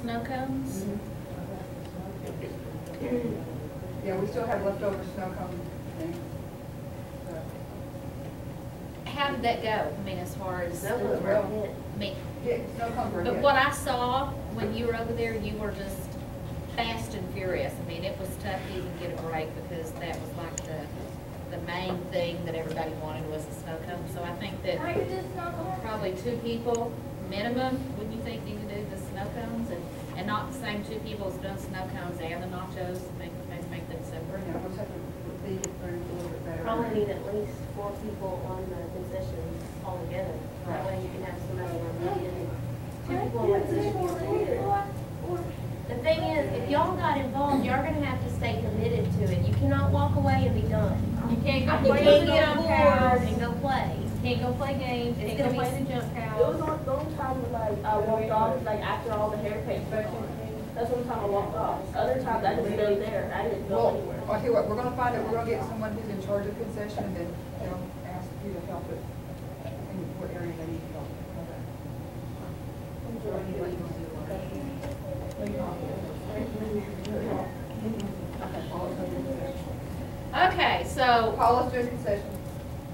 snow cones. Yeah, we still have leftover snow cone things. How did that go? I mean, as far as, That was I well. mean, Yeah, snow cones were but hit. what I saw when you were over there, you were just fast and furious. I mean, it was tough to even get a break because that was like the main thing that everybody wanted was a snow cone. So I think that probably 2 people minimum, wouldn't you think, need to do the snow cones and not the same 2 people who's done snow cones and the nachos, make them separate. Yeah, we'll have to feed it through a little bit better. Probably need at least 4 people on the concessions altogether. That way you can have somebody on the end. 2 people on the concession altogether. The thing is, if y'all got involved, you're gonna have to stay committed to it. You cannot walk away and be done. You can't go You play can't the get jump on house. board and go play. Can't go play games. It's Can't go gonna play be- the jump It was house. on the only time that like I walked off, like after all the haircut inspection. That's the only time I walked off. Other times I just stayed there. I didn't go Well, anywhere. I'll tell you what, we're gonna find out, we're gonna get someone who's in charge of concession and then they'll ask you to help it in what area they need help. Okay, so Paula's doing concession.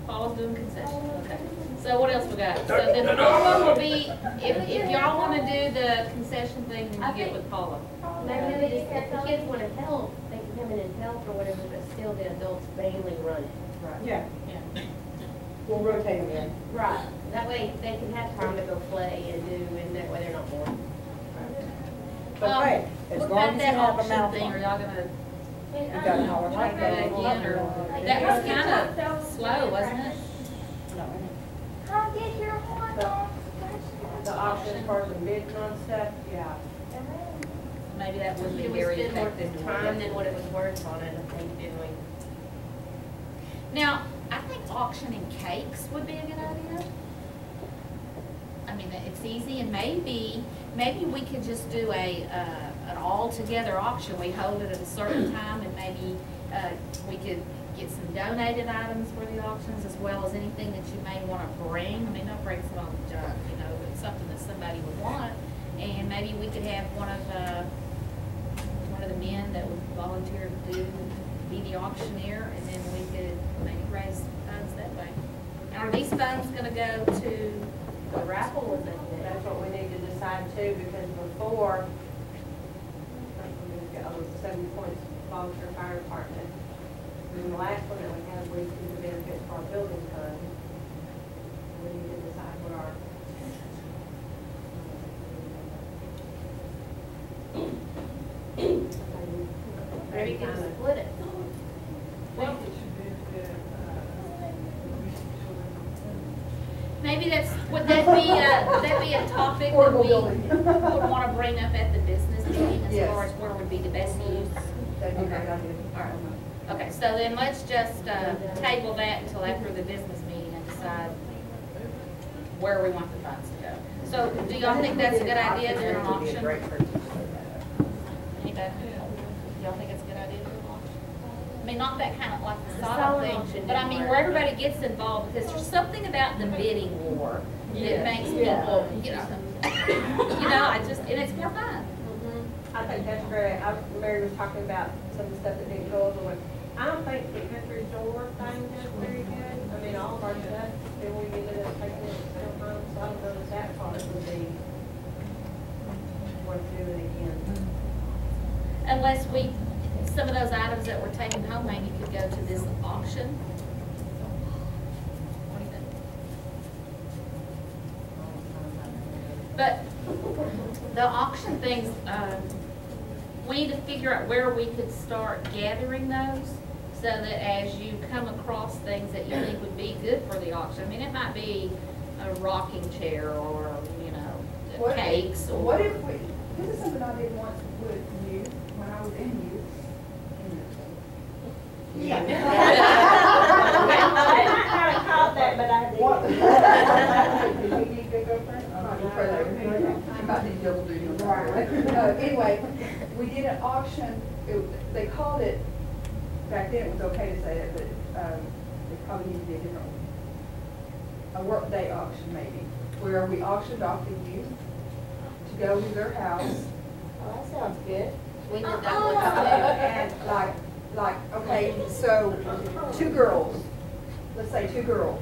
Paula's doing concession, okay. So what else we got? So then Paula will be, if y'all wanna do the concession thing, then you get with Paula. Maybe just, if the kids wanna help, they can come in and help or whatever, but still the adults mainly run it. Yeah. Yeah. We'll rotate them in. Right. That way they can have time to go play and do, and that way they're not bored. But hey, as What long about as you that have a auction mouth thing, on are it. y'all gonna You got an hour try like that that. again, or, that was kinda slow, wasn't it? The auction part of bidding on stuff, yeah. Maybe that wouldn't be Did we very spend more effective. time than what it was worth on it, I think, didn't we? Now, I think auctioning cakes would be a good idea. I mean, it's easy, and maybe we could just do an all-together auction. We hold it at a certain time, and maybe we could get some donated items for the auctions, as well as anything that you may want to bring. I mean, don't bring some old junk, you know, but something that somebody would want. And maybe we could have one of the men that would volunteer to be the auctioneer, and then we could maybe raise funds that way. And are these funds gonna go to The raffle was that day. That's what we need to decide too, because before, I was 70 points volunteer fire department. And the last one that we had, we did the benefits for our building fund. We need to decide what our. Maybe you can split it. maybe would that be a topic that we would want to bring up at the business meeting as Yes. far as where would be the best use? That'd be a great idea. All right. Okay, so then let's just table that until after the business meeting and decide where we want the funds to go. So do y'all think that's a good idea, doing an auction? Anybody? Y'all think it's a good idea to do an auction? I mean, not that kind of like the solid solid thing, auction but I mean didn't where work. everybody gets involved, because there's something about the bidding war that makes people, you know, I just, and it's more fun. I think that's great. Mary was talking about some of the stuff that didn't go over with. I don't think the country store thing is very good. I mean, all of our stuff, then we ended up taking it still home, so I don't know if that part would be worth doing again. Unless some of those items that were taken home maybe could go to this auction. What do you think? But the auction things, we need to figure out where we could start gathering those, so that as you come across things that you think would be good for the auction, I mean, it might be a rocking chair or, you know, cakes or. What if this is something I did once with youth, when I was in youth. I kind of caught that, but I didn't. Did you need to go first? I'm not your president. I might need double duty on that. Anyway, we did an auction. They called it, back then it was okay to say it, but they probably need to be a different one. A workday auction maybe, where we auctioned off the youth to go to their house Well, that sounds good. We did Uh-uh. that one time. And okay, so two girls, let's say two girls.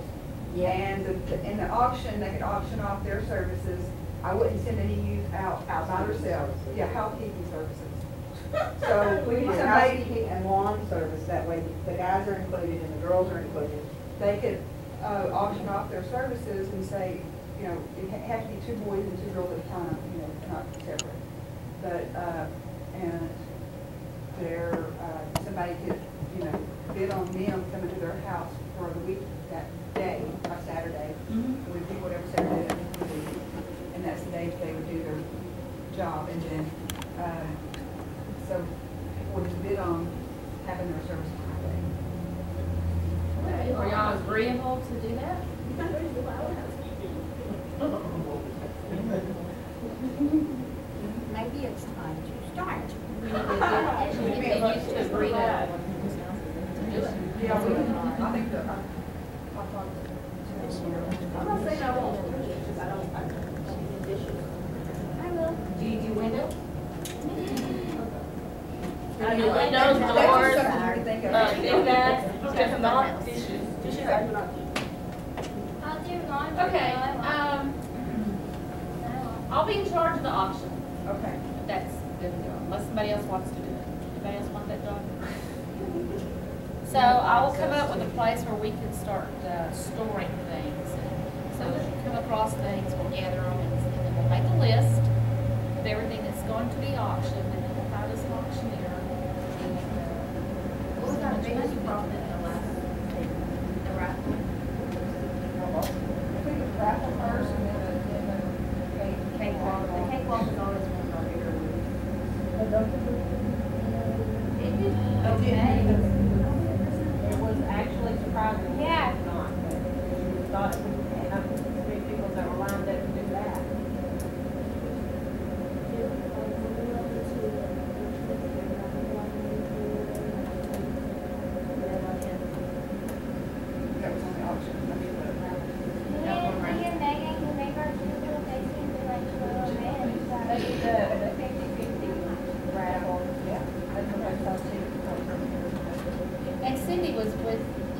And in the auction, they could auction off their services. I wouldn't send any youth out by themselves. Yeah, housekeeping services. So we need somebody, Housekeeping and lawn service, that way the guys are included and the girls are included. they could auction off their services and say, you know, it has to be two boys and two girls at a time, you know, not separate. But, and there, somebody could, you know, bid on them coming to their house for the week, that day, by Saturday. Mhm. We'd do whatever Saturday that would be, and that's the day they would do their job. And then, so people would bid on having their service Friday. Okay, are y'all agreeable to do that? Maybe it's time to start. We need to get used to agree to do it. Yeah, I think that, I thought. I'm not saying I won't do it, because I don't do dishes. I will. Do you do windows? I do windows, That's doors, just something to think of. big bags, just not dishes. Dishes I do not do. I'll do laundry. Okay, I I'll be in charge of the auction. Okay. That's good to go, unless somebody else wants to do it. Anybody else want that job? So I will come up with a place where we can start storing things. So as we come across things, we'll gather them and then we'll make a list of everything that's going to be auctioned and then we'll find us an auctioneer. What was our biggest problem in the last, the raffle? I think it's raffle first and then the Cakewalk. The cakewalk is always one of our bigger ones. It did okay. It was actually surprising. Yeah. It was not, but we thought it would have three people that were lined up to do that. that was on the auction. I mean, Me and Megan can make our two little faces and like little bands. They did the 50-50 raffle. Yeah. That's what I saw too. And Cindy was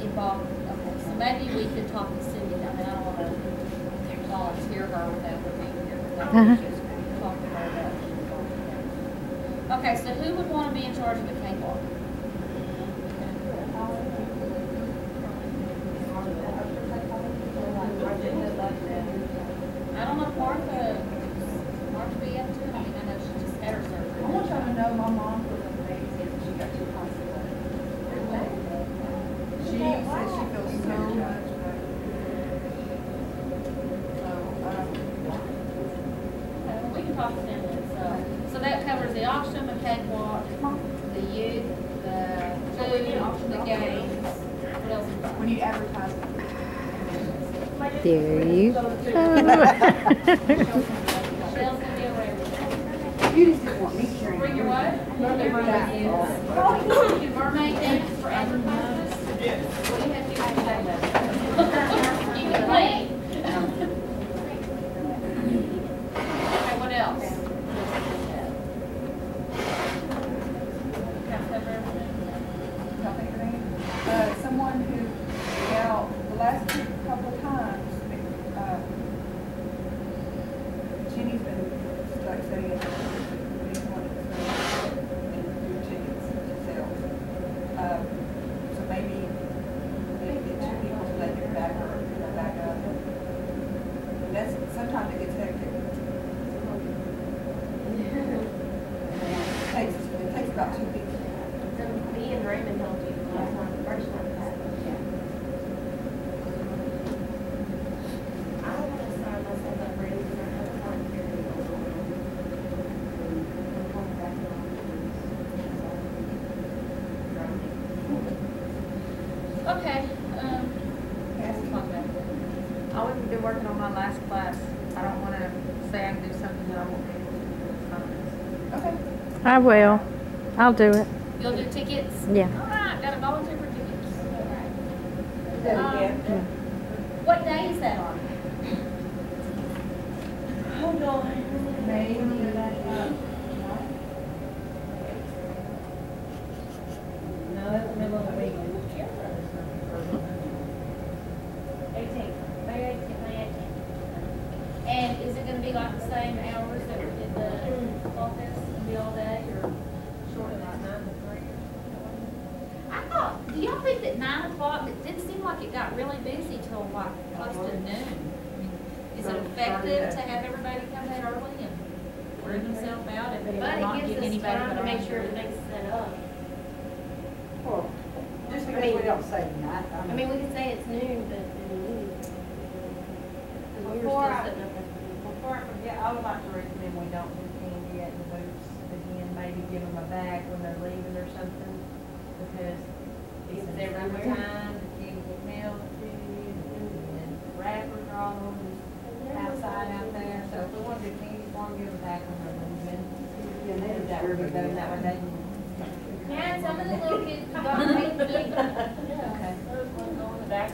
involved, okay, so maybe we could talk to Cindy, I mean, I don't wanna volunteer her without her being here, but maybe just talk to her about it. Okay, so who would wanna be in charge of the cakewalk? I don't know if Martha be up to it, I mean, I know she just had her surgery. I want y'all to know my mom was amazing. She got too hospital. She said she feels so much better. Okay, well, we can talk to them then, so that covers the auction, the cakewalk, the youth, the food, the games, what else? When you advertise it. There you go. Michelle's gonna be over everything. You just didn't want me carrying. Bring your what? Mermaid dance. You mermaid dance for advertisements? What do you have to do for that? You can play. Okay, what else? Can I cover everything? Y'all think of any? Someone who, now, the last couple of times, Jenny's been, like, setting up, these ones, do tickets to sell. So maybe get two people so they can back up. And that's, sometimes it gets hectic. It takes about 2 people. Me and Raymond helped you last one, first one. I don't want to sign myself up for anything I have time to do. Okay, let's talk about that. I wouldn't be working on my last class. I don't want to say I can do something that I won't be able to do. Okay. I will. I'll do it. You'll do tickets? Yeah. All right, got a volunteer for tickets. Yeah. What day is that on? Maybe, at 9 o'clock, it didn't seem like it got really busy till like close to noon. I mean, is it effective to have everybody come that early and wear themselves out and But not it give gives us anybody time but to make sure everything's set up. Well, just because we don't say night, I mean, we could say it's noon, but I mean, we're still Before I- setting up. Before I forget, I would like to recommend we don't do candy at the booths again, maybe give them a bag when they're leaving or something, because it's their time, the kids get milk food, and wrappers are all over outside out there, so if we want to do candy for them, give them back when they're leaving. That would be good, that way they can. Yeah, some of the little kids got great food. Okay.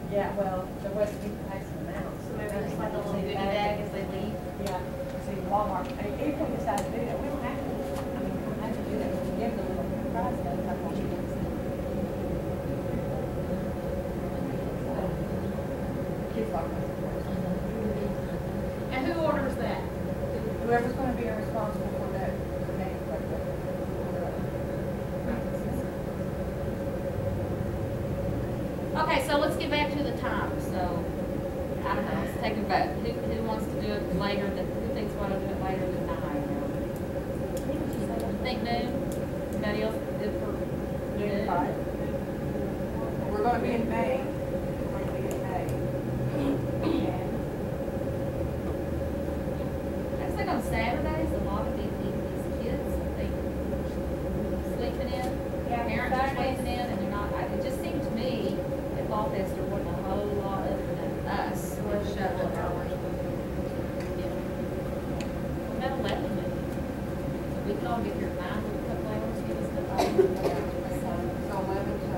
Yeah, well, there was people passing them out. So maybe just like a little goodie bag as they leave. Yeah, see, Walmart, if we decide to do that, we don't have to, I mean, we don't have to do that, we can give them a little prize tag, like what you just said. Kids like us. And who orders that? Whoever's gonna be responsible for that, the name, like that. Okay, so let's get back to the time, so, I don't know, let's take a vote. Who wants to do it later than, who thinks we ought to do it later than 9? Think noon? Anybody else good for noon? Right. We're gonna be in May. We're gonna be in May. I think on Saturdays, a lot of these kids, they sleeping in, parents are sleeping in, and they're not, it just seemed to me that Fall Fest there wasn't a whole lot other than us. Shuttle hours. About 11 maybe. We can all get here at 9 with a couple hours, give us the So 11 to.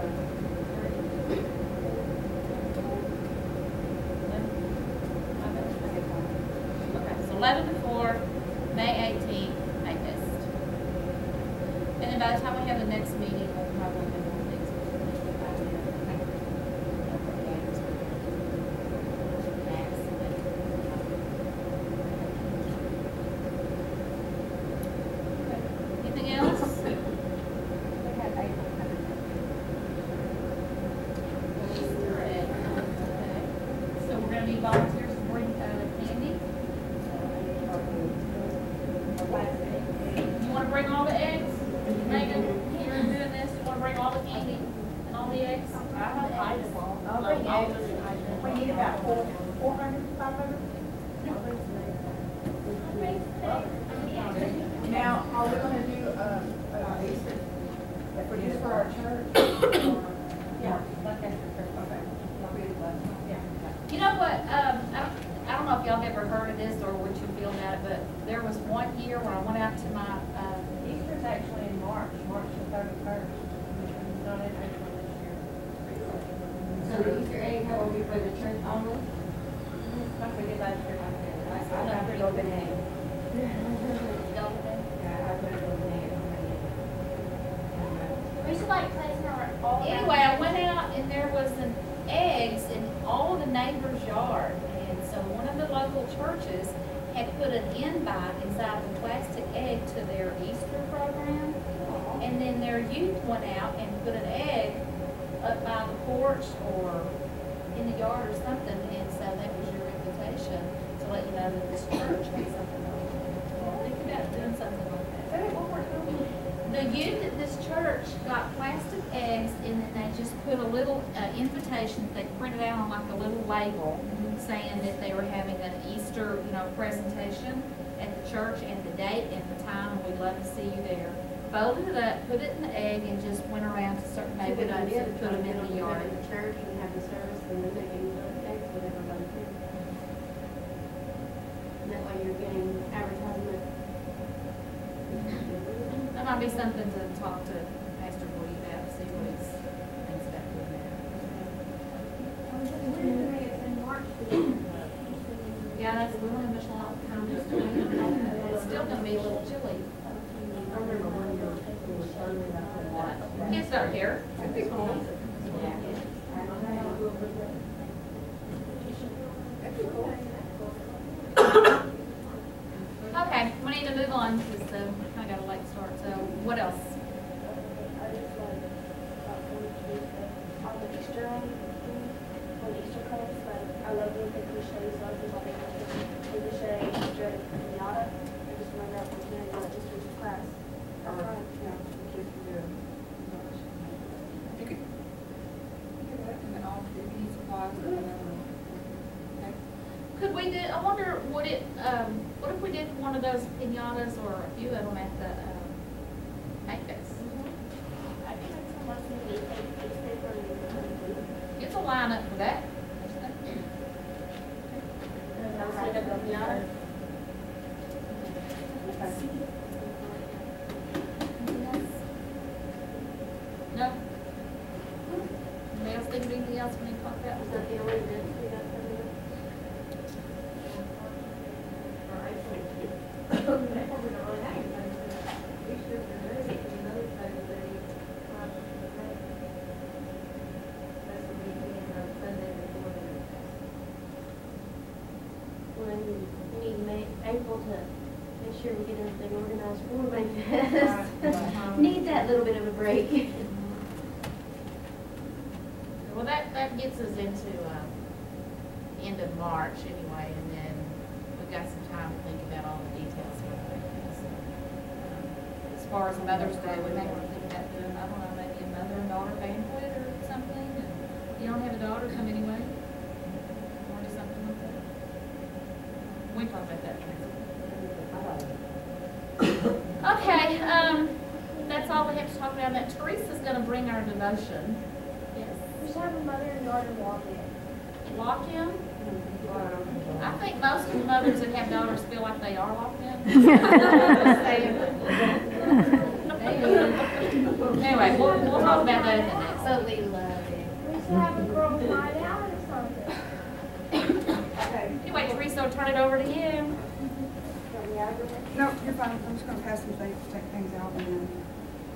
Okay, so 11 to 4, May 18th, May Fest. And then by the time we have the next meeting, we'll probably have more things. Anything else? We had April coming. Okay. So we're gonna need volunteers to bring candy. You wanna bring all the eggs? Megan, you're doing this, you wanna bring all the candy and all the eggs? I'll bring eggs. We need about 400, 500. Now, are we gonna do, Easter? Just for our church? Yeah, like after Christmas. Okay. That'll be the last one. Yeah. You know what, I don't know if y'all have ever heard of this or what you feel about it, but there was one year when I went out to my, Easter's actually in March, March the 31st, which is not in April this year. So the Easter egg, how will be for the church only? Like we did last year, like that. I put it over there. Yeah, I put it over there. We should like place her all. anyway, I went out and there was an eggs in all the neighbors' yard. And so one of the local churches had put an invite inside the plastic egg to their Easter program. And then their youth went out and put an egg up by the porch or in the yard or something. And so that was your invitation to let you know that this church had something like that. Think about doing something like that. Say it one more time. The youth at this church got plastic eggs and then they just put a little invitation that they printed out on like a little label saying that they were having an Easter, presentation at the church and the date and the time, and we'd love to see you there. Folded it up, put it in the egg, and just went around to certain Good neighborhoods idea. and put them in the yard. The church and have the service and then they can use those eggs with everybody too. And that way you're getting advertisement. That might be something to talk to Pastor Woody about, see what he thinks about doing that. It's in March. Yeah, that's really much long time. It's still gonna be a little chilly. I remember one year we were talking about that. Kids don't care. That'd be cool. That'd be cool. Okay, we need to move on because we kind of got a late start. So what else? on the Easter egg when Easter comes, but I love the cliches, so I think I'll make a cliche, Easter egg, pinata. I just learned that from doing my Easter class. You could, and then all the need supplies or whatever. Okay. Could we do, I wonder, would it, what if we did one of those pinatas or a few of them at the, Make's? I think that's the most thing we take paper and It's a lineup for that. No? Anybody else think of anything else when you talk about? Is that the only event we got coming up? Well, we need to make April to make sure we get everything organized for Mayfest. Need that little bit of a break. Well, that gets us into, end of March anyway, and then we've got some time to think about all the details of everything. So, as far as Mother's Day, we may want to think about doing, I don't know, maybe a mother and daughter banquet or something, and you don't have a daughter, come anyway. Or do something like that. We can talk about that. Okay, that's all we have to talk about. That Teresa's gonna bring our devotion. Yes. we should have a mother and daughter walk-in. Lock-in? I think most mothers that have daughters feel like they are locked in. Anyway, we'll talk about that in the next. But we love it. We should have a girls' night out or something. Anyway, Teresa, I'll turn it over to you. No, you're fine. I'm just gonna pass some things, take things out, and then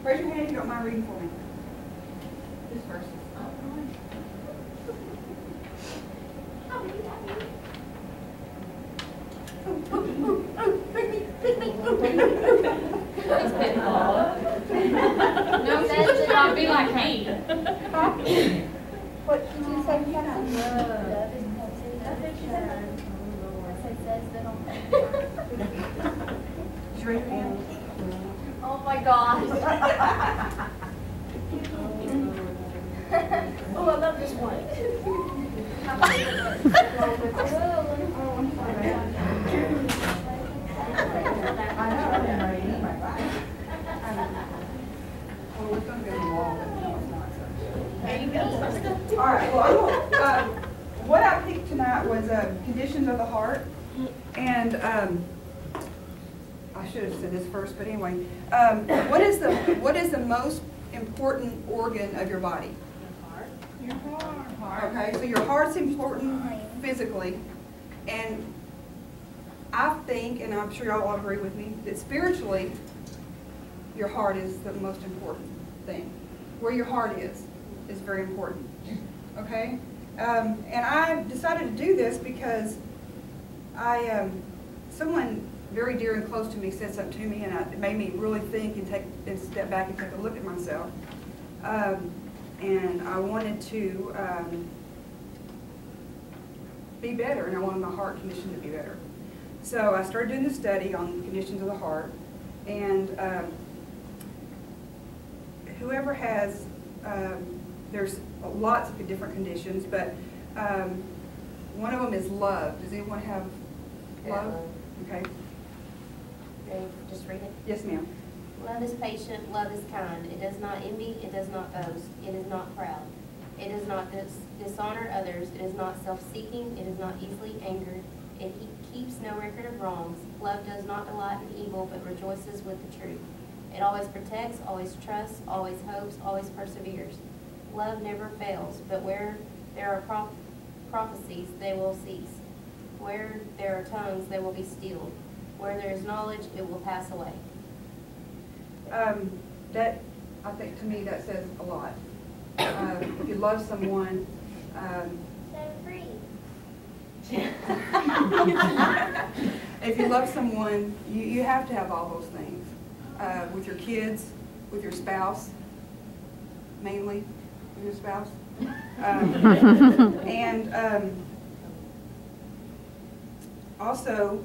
raise your hand if you don't mind reading for me. This verse. No, that's not be like me. What did you say, Kenna? Love is patient. I said says that on. Just raise your hand. Oh my gosh. Oh, I love this one. I know, I didn't write it in my Bible. Well, it's gonna be on the wall, but no, it's not, so. There you go. All right, well, what I picked tonight was conditions of the heart, and I should have said this first, but anyway, what is the most important organ of your body? Your heart. Okay, so your heart's important physically, and I think, and I'm sure y'all all agree with me, that spiritually, your heart is the most important thing. Where your heart is very important, okay? And I decided to do this because someone very dear and close to me said something to me, and it made me really think and step back and take a look at myself. And I wanted to be better, and I wanted my heart condition to be better. So I started doing the study on conditions of the heart, and whoever has, there's lots of different conditions, but one of them is love. Does anyone have love? Okay. Ready? Just read it. Yes, ma'am. Love is patient, love is kind. It does not envy, it does not boast, it is not proud. It does not dishonor others, it is not self-seeking, it is not easily angered. It keeps no record of wrongs. Love does not delight in evil, but rejoices with the truth. It always protects, always trusts, always hopes, always perseveres. Love never fails, but where there are prophecies, they will cease. Where there are tongues, they will be stilled. Where there is knowledge, it will pass away. That, I think, to me, that says a lot. If you love someone, Set free. if you love someone, you have to have all those things. With your kids, with your spouse, mainly. with your spouse. And also,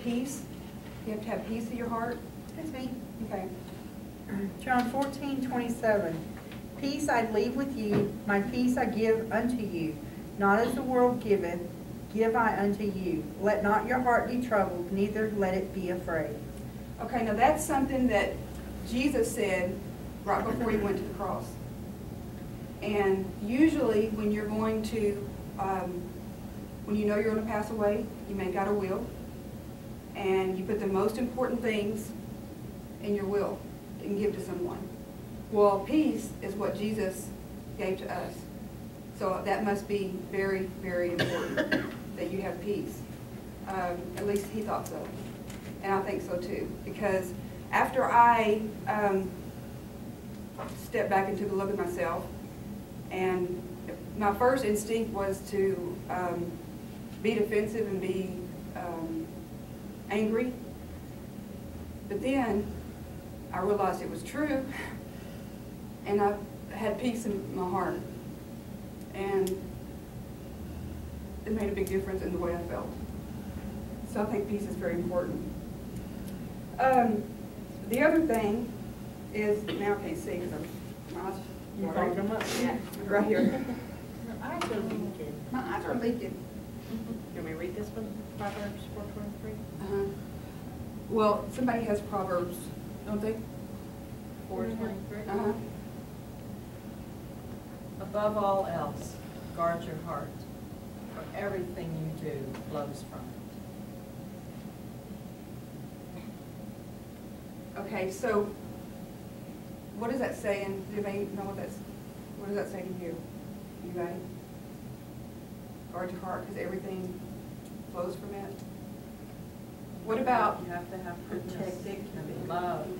peace. You have to have peace in your heart. That's me. Okay. John 14:27. Peace I leave with you, my peace I give unto you. Not as the world giveth, give I unto you. Let not your heart be troubled, neither let it be afraid. Okay, now that's something that Jesus said right before he went to the cross. And usually when you're going to, when you know you're going to pass away, you make out a will. And you put the most important things in your will and give to someone. Well, peace is what Jesus gave to us. So that must be very, very important that you have peace. At least he thought so. And I think so too. Because after I stepped back and took a look at myself, and my first instinct was to be defensive and be angry. But then I realized it was true, and I had peace in my heart. And it made a big difference in the way I felt. So I think peace is very important. The other thing is, now I can't see because You fogged them up? Yeah, right here. My eyes are leaking. My eyes are leaking. You want me to read this one? Proverbs 4:23? Well, somebody has Proverbs, don't they? 4:23. Above all else, guard your heart, for everything you do flows from it. Okay, so what does that say? And do they know what does that say to you? Anybody? Guard your heart, because everything flows from it. What about? You have to have protected and love, and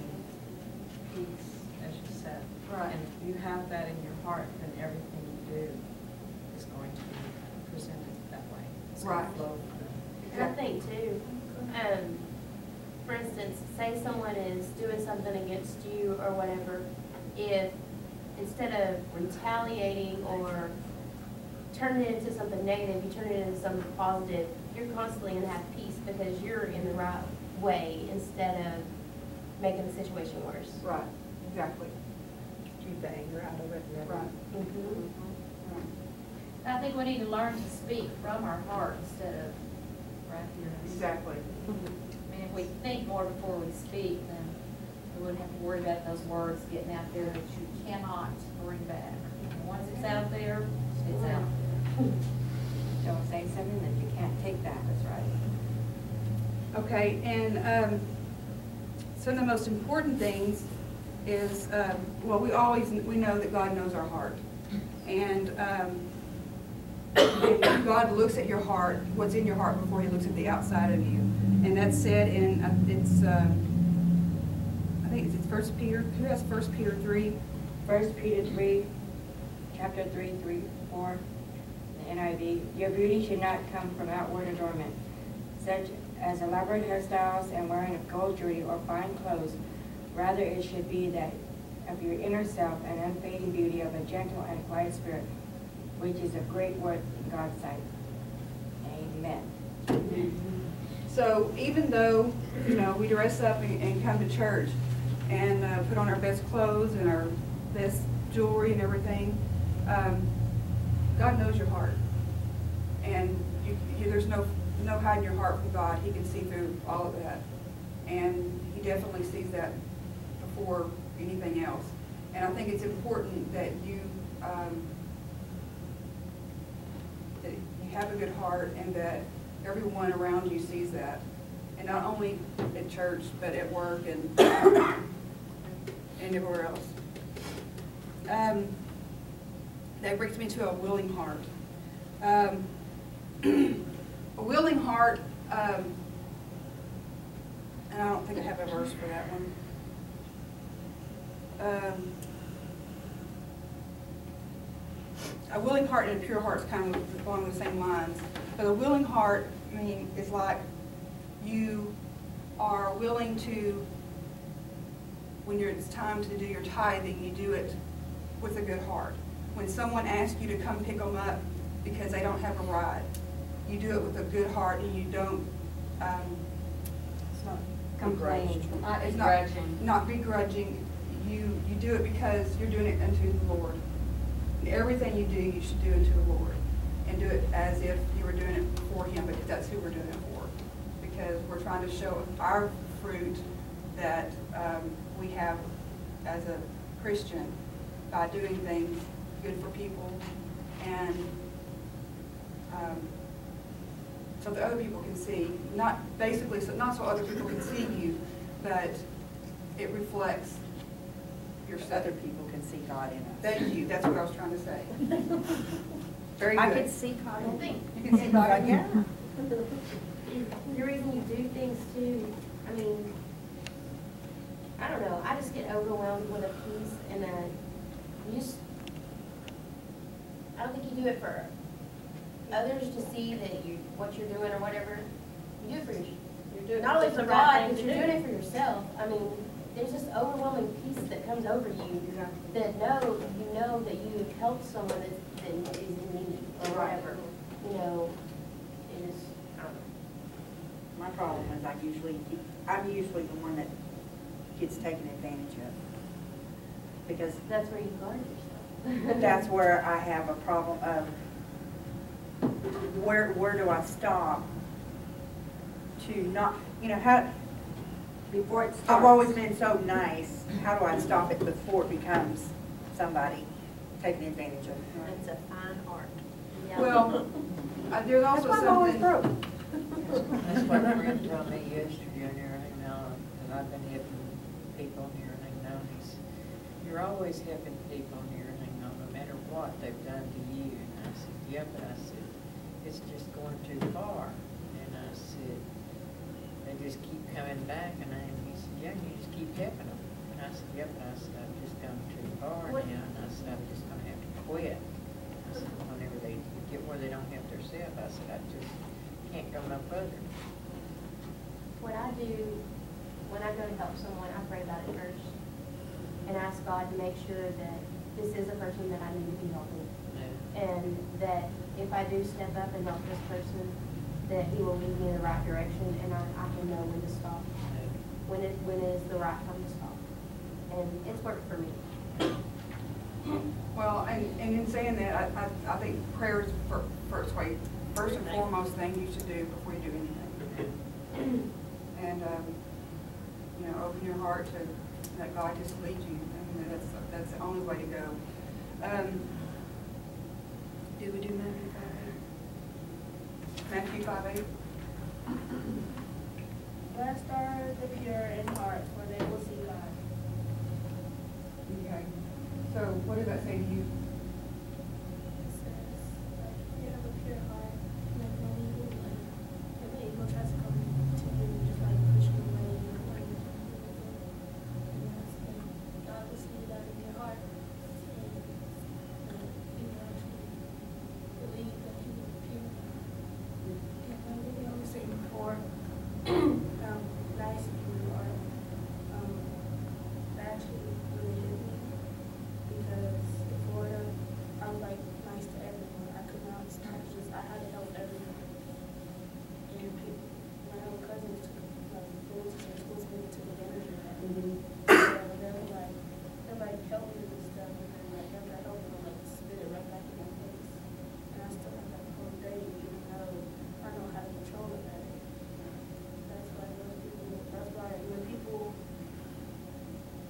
peace, as you said. Right. And if you have that in your heart, then everything you do is going to be presented that way. It's going Right. to flow from it. And I think too, for instance, say someone is doing something against you or whatever, if instead of retaliating or turning it into something negative, you turn it into something positive, you're constantly going to have peace because you're in the right way instead of making the situation worse. Right, exactly. Keep the anger out of it. Right. Mm-hmm. I think we need to learn to speak from our heart instead of right here. Exactly. I mean, if we think more before we speak, then we wouldn't have to worry about those words getting out there that you cannot bring back. Once it's out there, it's out. Don't say something that you can't take back. That's right. Okay, and some of the most important things is, well, we know that God knows our heart. And God looks at your heart, what's in your heart, before he looks at the outside of you. And that's said in, I think it's 1 Peter, who has 1 Peter 3? 1 Peter 3, chapter 3, 4, the NIV. Your beauty should not come from outward adornment, such as elaborate hairstyles and wearing of gold jewelry or fine clothes. Rather, it should be that of your inner self, an unfading beauty of a gentle and quiet spirit, which is of great worth in God's sight. Amen. So even though, we dress up and come to church and put on our best clothes and our best jewelry and everything, God knows your heart. And there's no hiding your heart from God. He can see through all of that. And he definitely sees that before anything else. And I think it's important that you have a good heart and that everyone around you sees that. And not only at church, but at work and everywhere else. That brings me to a willing heart. A willing heart, and I don't think I have a verse for that one. A willing heart and a pure heart is kind of along the same lines. But a willing heart, is like you are willing to, when it's time to do your tithing, you do it with a good heart. When someone asks you to come pick them up because they don't have a ride, you do it with a good heart, and you don't, It's not Complain. it's not begrudging. You do it because you're doing it unto the Lord. And everything you do, you should do unto the Lord. And do it as if you were doing it for Him, because that's who we're doing it for. Because we're trying to show our fruit that we have as a Christian by doing things good for people, and so that other people can see, not so other people can see you, but it reflects your Other people can see God in us. Thank you, that's what I was trying to say. Very good. I can see God in me. You can see God in you? Yeah. The reason you do things too, I mean, I don't know, I just get overwhelmed with a piece and I don't think you do it for others to see that what you're doing or whatever. You do it for doing not only it's for the right God, thing but to you're do. doing it for yourself. I mean, there's this overwhelming peace that comes over you that you know that you have helped someone that is in need or whatever. You know, it is, I don't know. My problem is I'm usually the one that gets taken advantage of. Because That's where you guard yourself. that's where I have a problem of where do I stop to not, how, Before it starts. I've always been so nice, how do I stop it before it becomes somebody taking advantage of it? It's a fine art. Yeah. Well, there's That's also why I'm always something. broke. That's what a friend told me yesterday and everything now, and I've been helping people and everything now. You're always helping people and everything now, no matter what they've done to you. And I said, yeah, but I said, it's just going too far. And I said, they just keep coming back, and he said, yeah, you just keep helping them. And I said, yeah, but I said, I've just gone too far now, and I said, I'm just gonna have to quit. I said, whenever they get where they don't help themselves, I said, I just can't go no further. What I do, when I go to help someone, I pray about it first and ask God to make sure that this is a person that I need to be helping. Yeah. And that if I do step up and help this person, that He will lead me in the right direction, and I can know when to stop, when it is the right time to stop. And it's worked for me. Well, and in saying that, I think prayer is first and foremost thing you should do before you do anything. And, open your heart to let God just lead you. I mean, that's the only way to go. Did we do Matthew 5:8? Matthew 5:8? Blessed are the pure in heart, for they will see God. Okay. So what does that say to you? It says, like, if you have a pure heart, like, when evil tries to come to you, just like push you away, and that's like, God will see that in your heart, and you will actually believe that you are pure. And like we always say before, how nice you are, that actually really hit me, because in Florida, I was like nice to everyone. I could not stop, I had to help everyone. And people, my own cousins took, they went to some schools and they took advantage of that. So they're like, help me with this stuff, and then like, after I help them, I'm like, spit it right back in my face. And I still have that whole day, even though I know how to control it better. That's why most people, that's why when people,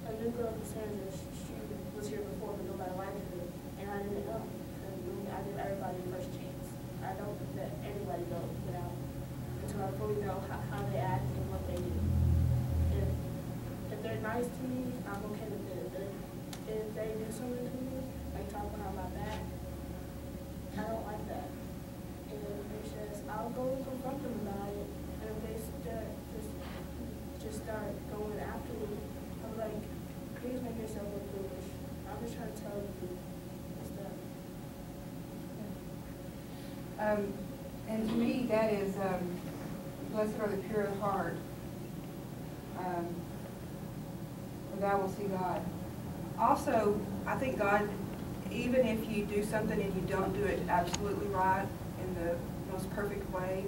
a new girl from Sandra, she was here before, but nobody liked her, and I didn't know. And I give everybody a first chance. I don't let anybody go without, until I fully know how they act and what they do. If they're nice to me, I'm okay with it. But if they do something to me, like talk behind my back, I don't like that. And it's just, I'll go and confront them about it, and if they just start going after me, I'm like, please make yourself look foolish. I'm just trying to tell you and stuff. And to me, that is, blessed are the pure in heart, for thou will see God. Also, I think God, even if you do something and you don't do it absolutely right in the most perfect way,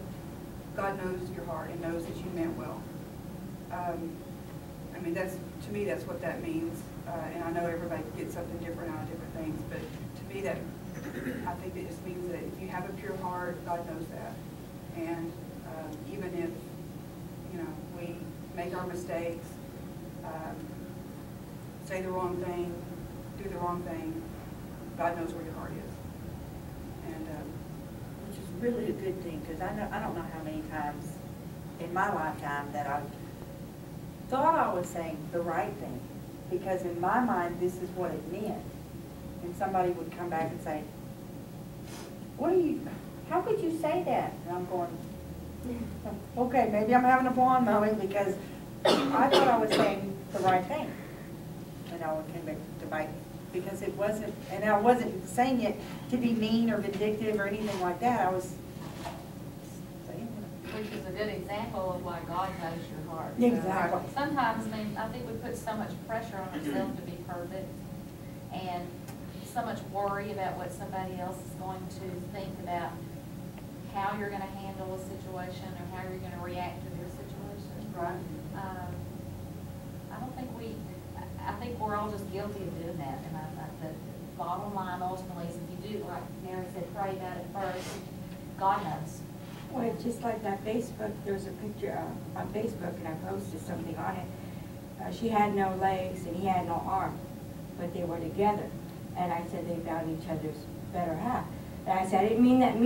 God knows your heart and knows that you meant well. I mean, to me, that's what that means. And I know everybody gets something different out of different things, but to me, I think it just means that if you have a pure heart, God knows that. And even if, we make our mistakes, say the wrong thing, do the wrong thing, God knows where your heart is. And Which is really a good thing, because I don't know how many times in my lifetime that I thought I was saying the right thing, because in my mind this is what it meant, and somebody would come back and say, how could you say that? And I'm going, okay, maybe I'm having a blonde moment, because I thought I was saying the right thing. And I came back to bite me, because it wasn't, and I wasn't saying it to be mean or vindictive or anything like that. I was saying it. Which is a good example of why God knows your heart. Exactly. Sometimes, I think we put so much pressure on ourselves to be perfect, and so much worry about what somebody else is going to think about how you're going to handle a situation or how you're going to react to their situation. Right. I think we're all just guilty of doing that. And the bottom line ultimately is if you do, like Mary said, pray about it first, God knows. Well, it's just like that Facebook, there's a picture on Facebook, and I posted something on it. She had no legs and he had no arm, but they were together. And I said they found each other's better half. And I said I didn't mean that to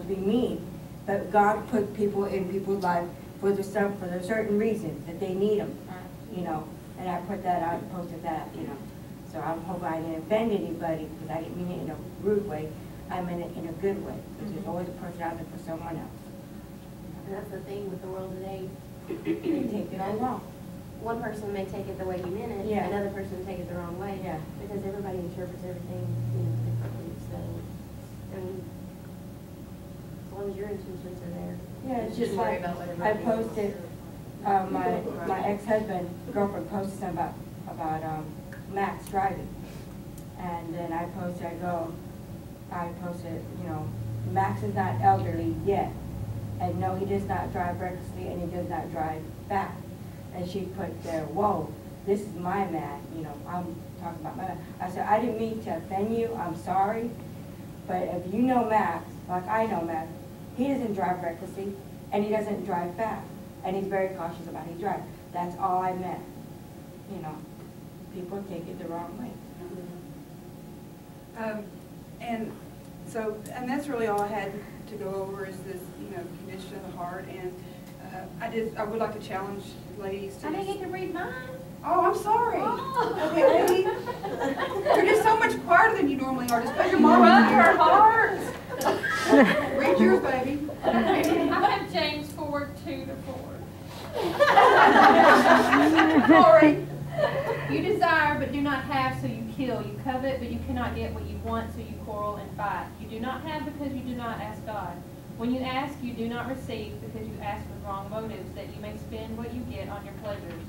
be mean, but God put people in people's life for the certain reason that they need them, And I put that out and posted that, So I hope I didn't offend anybody, because I didn't mean it in a rude way. I meant it in a good way, because there's always a person out there for someone else. And that's the thing with the world today. They take it all wrong. One person may take it the way you meant it, Yeah. another person may take it the wrong way. Yeah. Because everybody interprets everything, differently. So, as long as your intentions are there. Yeah, it's just worry like, about what I everybody else posted, my ex-husband, girlfriend posted something about Max driving. And then I posted, Max is not elderly yet. And no, he does not drive recklessly, and he does not drive fast. And she put there, whoa, this is my man, I'm talking about my man. I said, I didn't mean to offend you, I'm sorry. But if you know Max, like I know Max, he doesn't drive recklessly, and he doesn't drive fast. And he's very cautious about his drive. That's all I meant. People take it the wrong way. And that's really all I had to go over is this, condition of the heart. And I would like to challenge ladies to. I didn't get to read mine. Oh, I'm sorry. Oh. Okay, lady. You're just so much quieter than you normally are. Just because your mom Run is her here. heart. Read yours, baby. I have James 4:2-4. Sorry. You desire but do not have, so you kill. You covet but you cannot get what you want, so you quarrel and fight. You do not have because you do not ask God. When you ask, you do not receive because you ask with wrong motives, that you may spend what you get on your pleasures.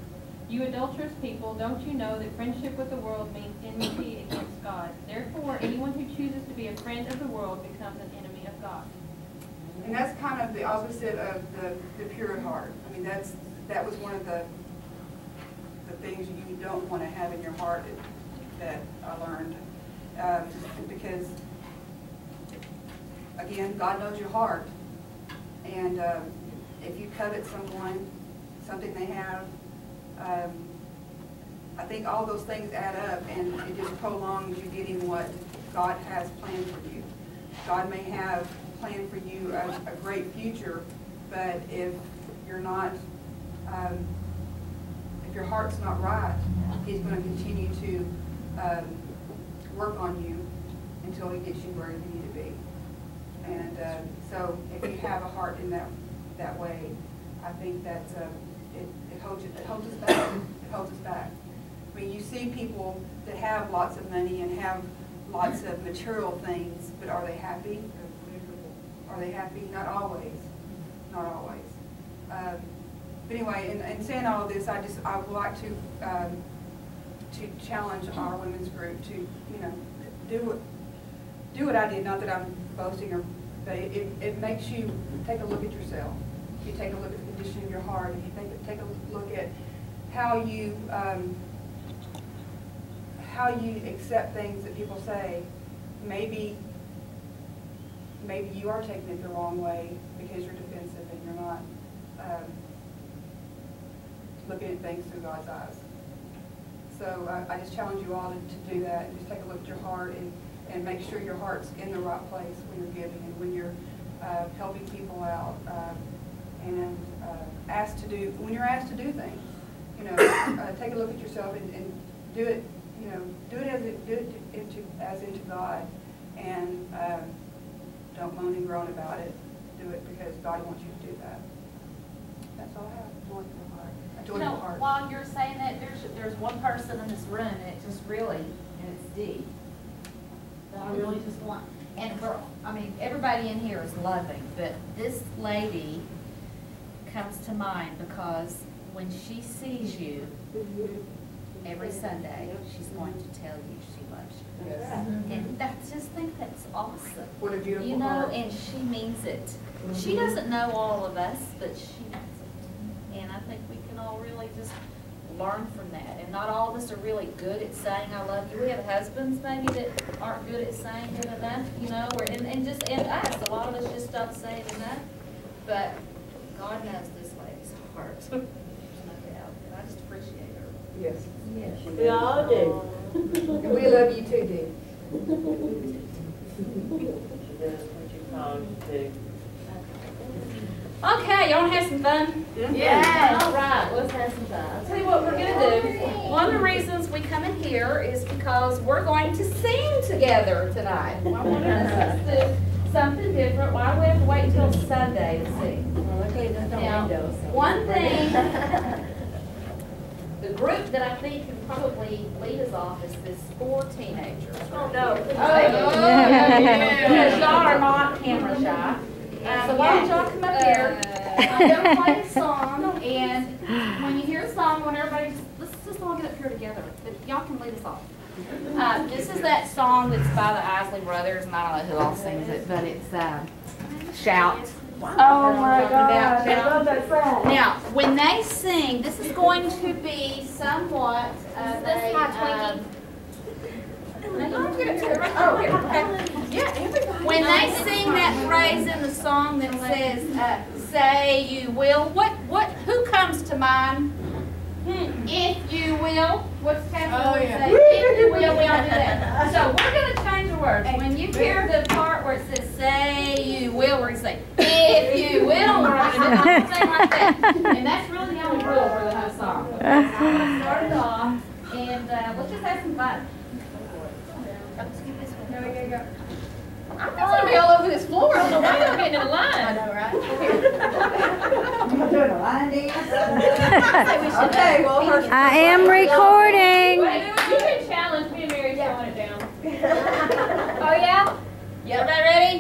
You adulterous people, don't you know that friendship with the world means enmity against God? Therefore, anyone who chooses to be a friend of the world becomes an enemy of God. And that's kind of the opposite of the pure heart. I mean, that was one of the things you don't want to have in your heart that I learned. Because, again, God knows your heart. And if you covet someone, something they have, I think all those things add up, and it just prolongs you getting what God has planned for you. God may have planned for you a great future, but if you're not, if your heart's not right, He's going to continue to work on you until He gets you where you need to be. And so, if you have a heart in that way, I think that it holds us back. It holds us back. I mean, you see people that have lots of money and have lots of material things, but are they happy? Are they happy? Not always. Not always. But anyway, in saying all of this, I would like to to challenge our women's group to, you know, do what I did. Not that I'm boasting, but it makes you take a look at yourself. You take a look at the condition of your heart, and you take a look at how you accept things that people say. Maybe you are taking it the wrong way because you're defensive and you're not looking at things through God's eyes. So I just challenge you all to do that, and just take a look at your heart and make sure your heart's in the right place when you're giving and when you're helping people out, and when you're asked to do things. You know, take a look at yourself and do it. You know, do it as into God, and don't moan and groan about it. Do it because God wants you to do that. That's all I have. You know, while you're saying that, there's one person in this room, and it just really, and it's deep, that I really just want, and everybody in here is loving, but this lady comes to mind because when she sees you every Sunday, she's going to tell you she loves you. Yes. And I just think that's awesome. What a beautiful You know, heart. and she means it. She doesn't know all of us, but she knows it. And I think we can all really just learn from that. And not all of us are really good at saying I love you. We have husbands maybe that aren't good at saying it enough, you know, and us, a lot of us just don't say it enough. But God knows this lady's heart. There's no doubt. And I just appreciate her. Yes. Yes. We all do. And we love you too, Dee. She does what you call her to do. Okay, y'all want to have some fun? Yeah. All right, let's have some fun. I'll tell you what we're going to do. One of the reasons we come in here is because we're going to sing together tonight. I wanted us to do something different. Why do we have to wait until Sunday to sing? Well, okay, there's no Now, windows. So. one thing, the group that I think can probably lead us off is this 4 teenagers. Oh, no. Because y'all are not camera shy. So why don't y'all come up here? I'm going to play a song, and when you hear a song, when everybody, let's just all get up here together. Y'all can lead us off. This is that song that's by the Isley Brothers, and I don't know who all sings it, but it's Shout. Oh my God, I love that song. Now, when they sing, this is going to be somewhat of a... No, you don't get it to the right. Oh, here, okay. Yeah, everybody. When they sing that phrase in the song that says, say you will, who comes to mind? If you will. What's Catherine say? If you will, we all do that. So we're going to change the words. When you hear the part where it says, say you will, we're going to say, if you will, we're going to do something like that. And that's really the only rule for the whole song. Okay, so I'm going to start it off, and let's just have some fun. I'm going to be all over this floor. I don't know why I'm getting in line. I know, right? I'm doing a line dance. Okay, well, her. I am recording. You can challenge me and Mary throwing it down. Oh, yeah? Yeah, everybody ready?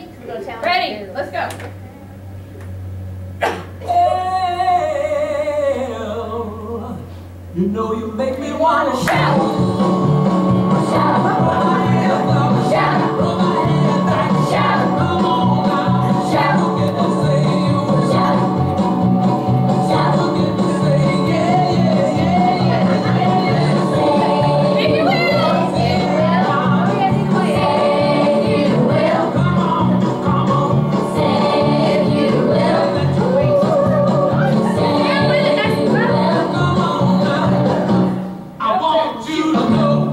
Ready, let's go. You know you make me want to shout. Shout. I want you to know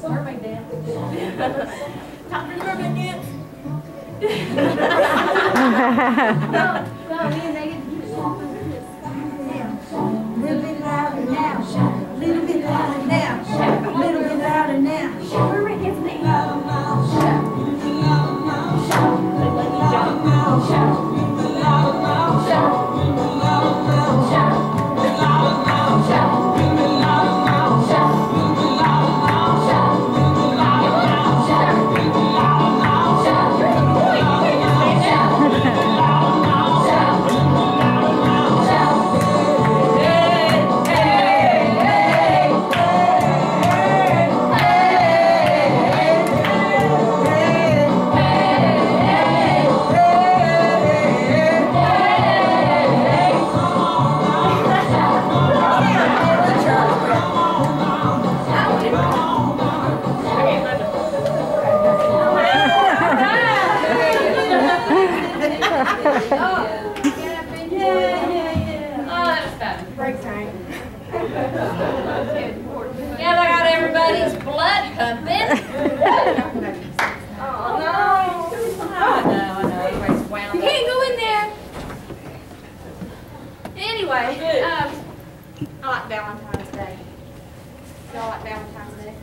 Mermaid dance. Time for the mermaid dance. No, me and Megan. Little bit louder now, little bit louder now, little bit louder now. Mermaid dance, me. Break time. Now I got everybody's blood pumping. Oh, no. I know, everybody's wound up. You can't go in there. Anyway, I like Valentine's Day. Y'all like Valentine's Day?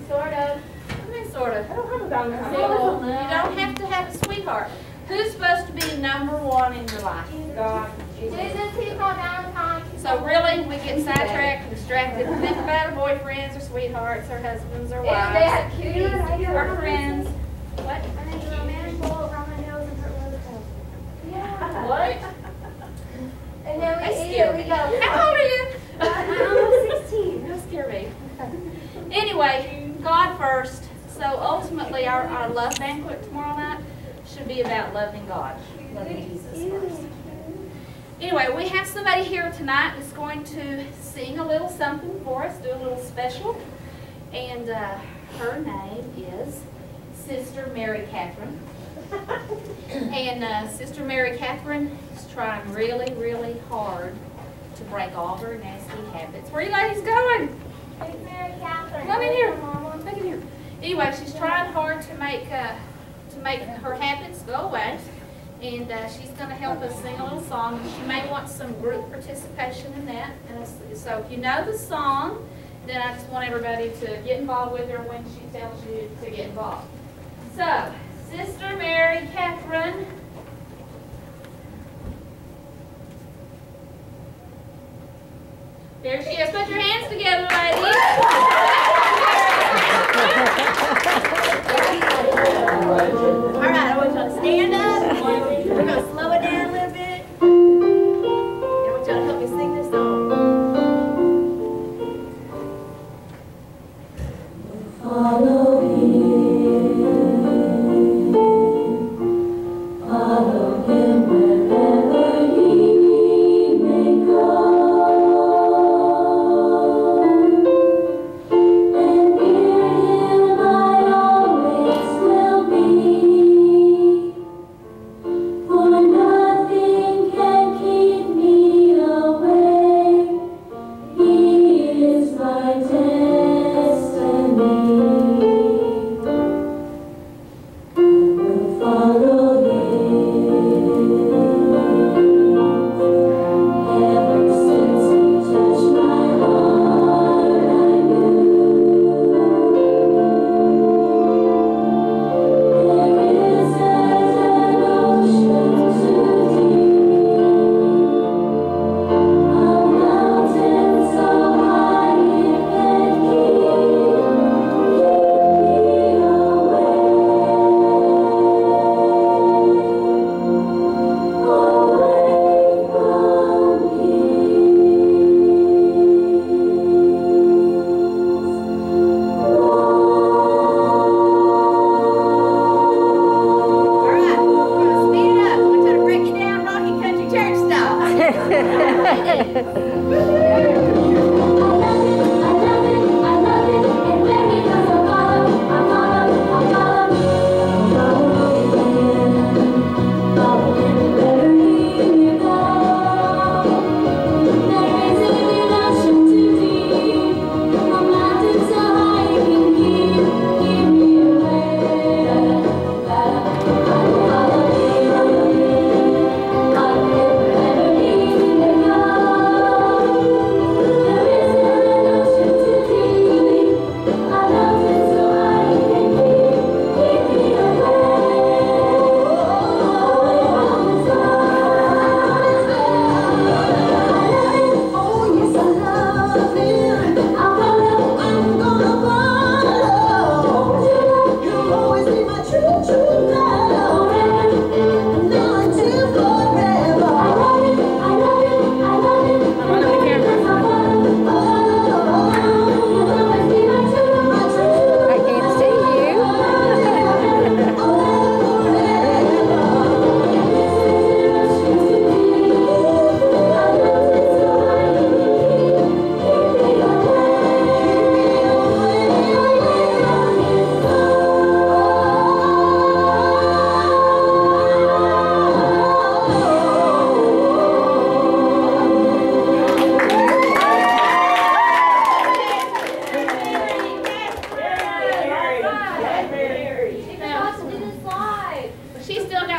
Sort of. I mean, sort of. I don't have a Valentine's Day. You don't have to have a sweetheart. Who's supposed to be number one in your life? God. Jesus, he's my Valentine. So really, we get sidetracked and distracted and think about our boyfriends or sweethearts or husbands or wives. They have cuties. Or friends. What? I need a romantic ball around my nose and put rose petals. Yeah. What? And then we That eat scared it, we me. go. How old are you? I'm almost 16. Don't scare me. Anyway, God first. So ultimately, our love banquet tomorrow night should be about loving God, loving Jesus first. Anyway, we have somebody here tonight that's going to sing a little something for us, do a little special. And her name is Sister Mary Catherine. And Sister Mary Catherine is trying really, really hard to break all her nasty habits. Where are you ladies going? It's Mary Catherine. Come in here. Come in here. Anyway, she's trying hard to make her habits go away. And she's going to help us sing a little song. She may want some group participation in that. And so if you know the song, then I just want everybody to get involved with her when she tells you to get involved. So, Sister Mary Catherine. There she is. Put your hands together, ladies. All right, I want y'all to stand up. We're going to slow it down a little bit. I want y'all to help me sing this song. Follow him wherever he may go, and give him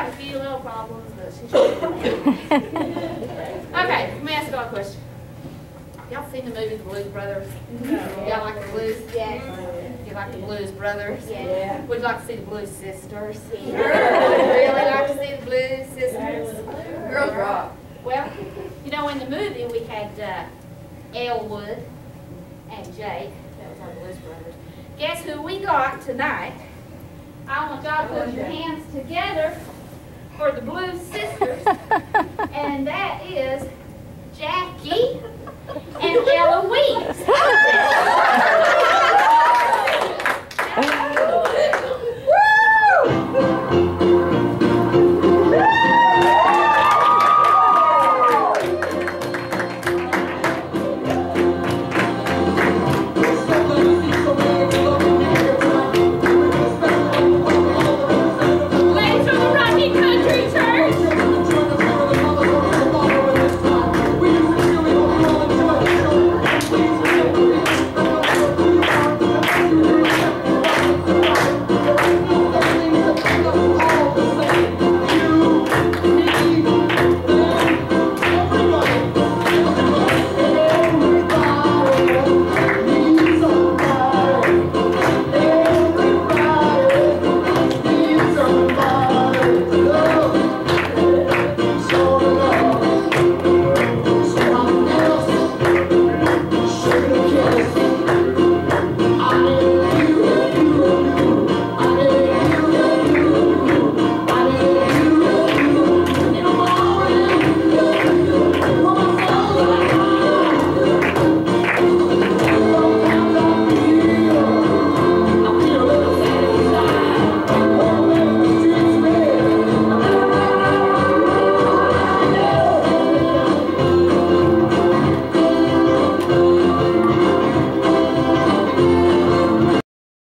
a few little problems, but she should. Okay, let me ask y'all a question. Y'all seen the movie The Blues Brothers? Y'all like the Blues? Yes. You like the Blues Brothers? Yeah. Would you like to see the Blues Sisters? Really like to see the Blues Sisters? Girls rock. Well, you know, in the movie, we had Elwood and Jake. That was our Blues Brothers. Guess who we got tonight? I want y'all to put your hands together for the Blues Sisters. And that is Jackie and Eloise.